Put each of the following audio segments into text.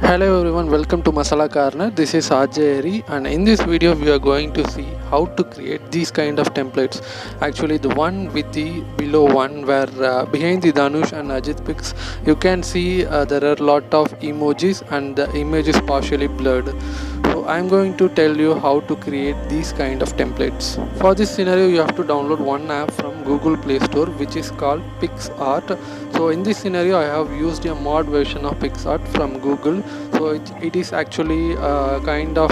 Hello everyone, welcome to Masala Corner. This is Ajay and in this video we are going to see how to create these kind of templates. Actually the one with the below one where behind the Dhanush and Ajit pics you can see there are a lot of emojis and the image is partially blurred. So I am going to tell you how to create these kind of templates. For this scenario you have to download one app from Google Play Store which is called PicsArt. So in this scenario I have used a mod version of PicsArt from Google. So it is actually a kind of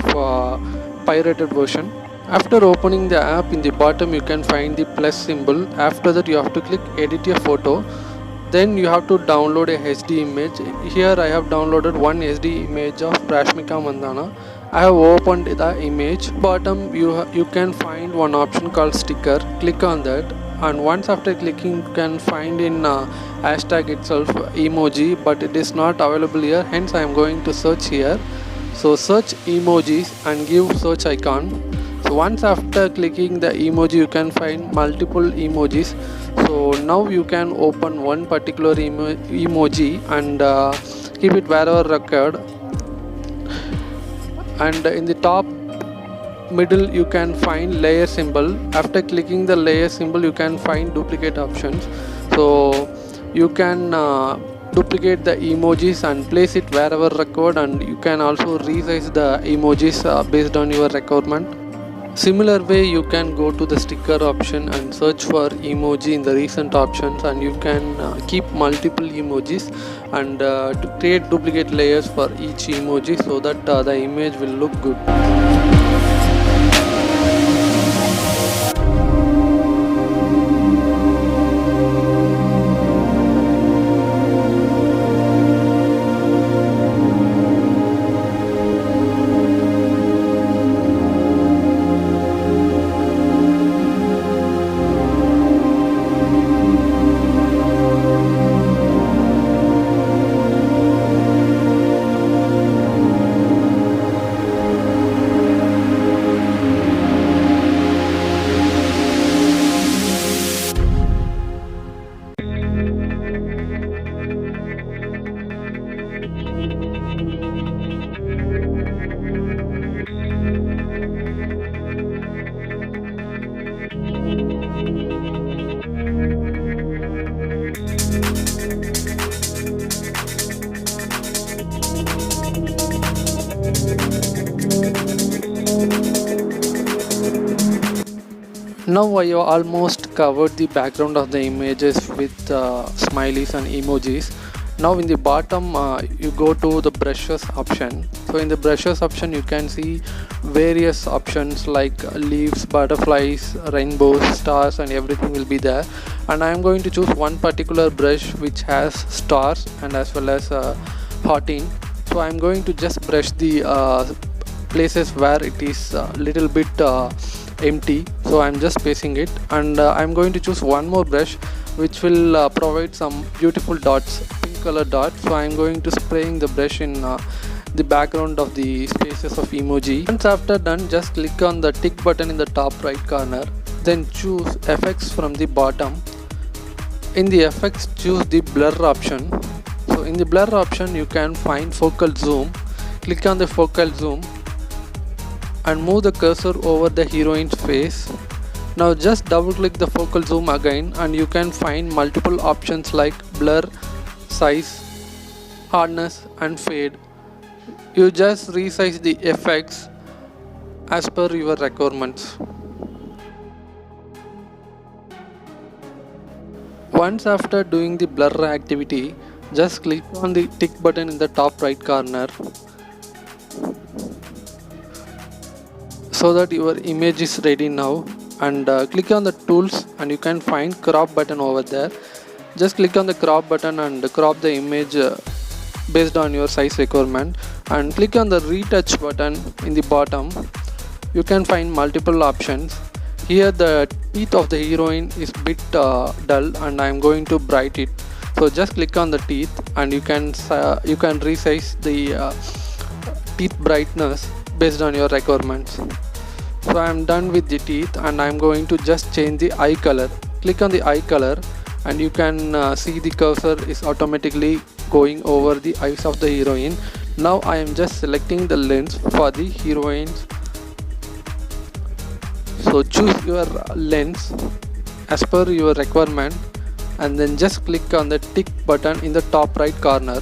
pirated version. After opening the app, in the bottom you can find the plus symbol. After that you have to click edit a photo. Then you have to download a HD image. Here I have downloaded one HD image of Rashmika Mandana. I have opened the image. Bottom you can find one option called sticker. Click on that, and once after clicking you can find in hashtag itself emoji, but it is not available here, hence I am going to search here. So search emojis and give search icon. So once after clicking the emoji you can find multiple emojis. So now you can open one particular emoji and keep it wherever required, and in the top middle you can find layer symbol. After clicking the layer symbol you can find duplicate options. So you can duplicate the emojis and place it wherever required, and you can also resize the emojis based on your requirement. Similar way you can go to the sticker option and search for emoji in the recent options, and you can keep multiple emojis and to create duplicate layers for each emoji so that the image will look good. Now I have almost covered the background of the images with smileys and emojis. Now in the bottom you go to the brushes option. So in the brushes option you can see various options like leaves, butterflies, rainbows, stars, and everything will be there. And I am going to choose one particular brush which has stars and as well as hearting. So I am going to just brush the places where it is a little bit empty. So I'm just spacing it, and I'm going to choose one more brush which will provide some beautiful dots, pink color dots. So I'm going to spraying the brush in the background of the spaces of emoji. Once after done, just click on the tick button in the top right corner, then choose effects from the bottom. In the effects choose the blur option. So in the blur option you can find focal zoom. Click on the focal zoom and move the cursor over the heroine's face. Now just double click the focal zoom again and you can find multiple options like blur, size, hardness and fade. You just resize the effects as per your requirements. Once after doing the blur activity, just click on the tick button in the top right corner so that your image is ready now, and click on the tools and you can find crop button over there. Just click on the crop button and crop the image based on your size requirement, and click on the retouch button in the bottom. You can find multiple options. Here the teeth of the heroine is bit dull and I am going to brighten it. So just click on the teeth and you can resize the teeth brightness based on your requirements. So I am done with the teeth and I am going to just change the eye color. Click on the eye color and you can see the cursor is automatically going over the eyes of the heroine. Now I am just selecting the lens for the heroines. So choose your lens as per your requirement and then just click on the tick button in the top right corner.